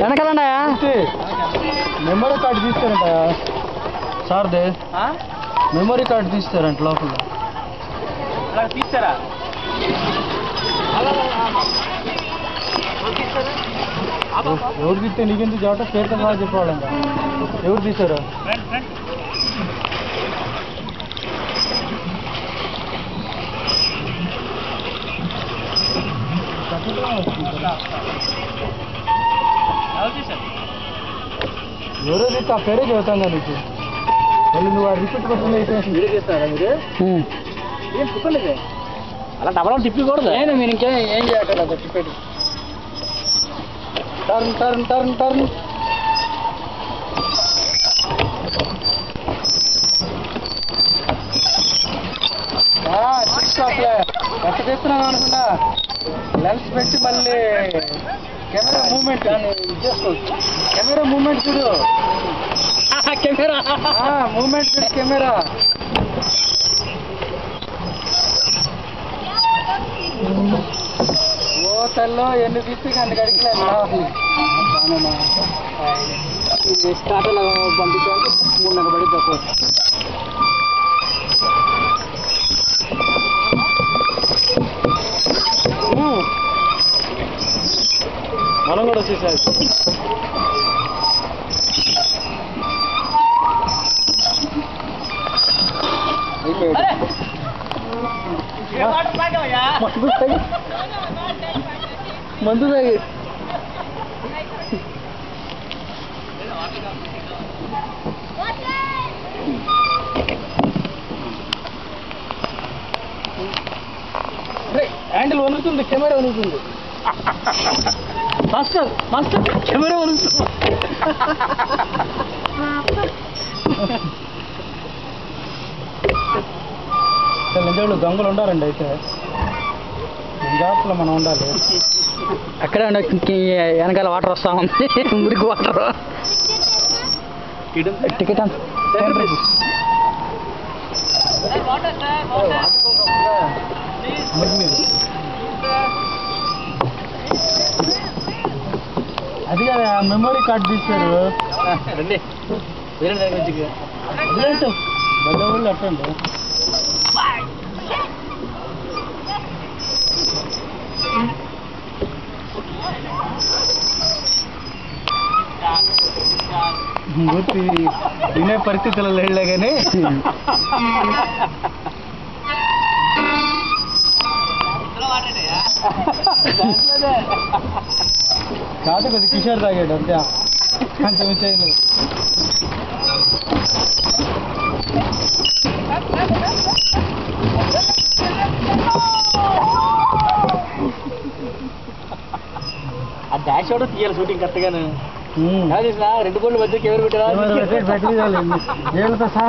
వెనకాలండి memory card తీస్తారంట సార్దే memory card తీస్తారంట లోపల తీస్తారా ఎవరు తీస్తే నీకెందుకు చోట పేరుతో బాగా చెప్పాలంట ఎవరు తీశారు ఎవరో తీస్తే ఆ పేరే చెబుతాను నీకు వాళ్ళు నువ్వు రిపీట్ క్వశ్చన్ అయితే మీరే చేస్తారా మీరు ఏం చెప్పలేదే అలా డబల్ తిప్పకూడదు నేను మీరు ఇంకేం ఏం చేయట్లేదు అది తిప్పేది టర్న్ టర్న్ టర్న్ టర్న్ ఎట్ట చేస్తున్నాను అనుకున్నా లెన్స్ పెట్టి మళ్ళీ కెమెరా మూమెంట్ చేసుకోవచ్చు కెమెరా మూమెంట్ చూడు కెమెరా మూమెంట్ చూడు కెమెరా ఓ తల్లో ఎన్ని తీసి అన్ని గడికలేదు స్టార్టర్లో పంపించాలి 3 నెలలు పడి తక్కువ మనం కూడా వచ్చేసారి మందు తాగి హ్యాండిల్ వణుకుతుంది కెమెరా వణుకుతుంది మాస్టర్ మాస్టర్ కెమెరా వణుకుతుంది నిజంగా దొంగలు ఉండాలండి అయితే జాగ్రత్తలో మనం ఉండాలి అక్కడే వెనకాల వాటర్ వస్తా ఉంది మురికి వాటర్ టికెట్ అది కదా మెమరీ కార్డు తీశారు రండి వేరే దగ్గర భలే వాళ్ళు అట్టండి వినే పరిస్థితులలో వెళ్ళా కానీ కాదు కొద్ది కిషోర్ తాగాడు అంతే కొంచెం చేయలేదు ఆ డాష్ కూడా తీయాలి షూటింగ్ కరెక్ట్గాను 2 బోర్లు మధ్య కెమెరా పెట్టారా సహా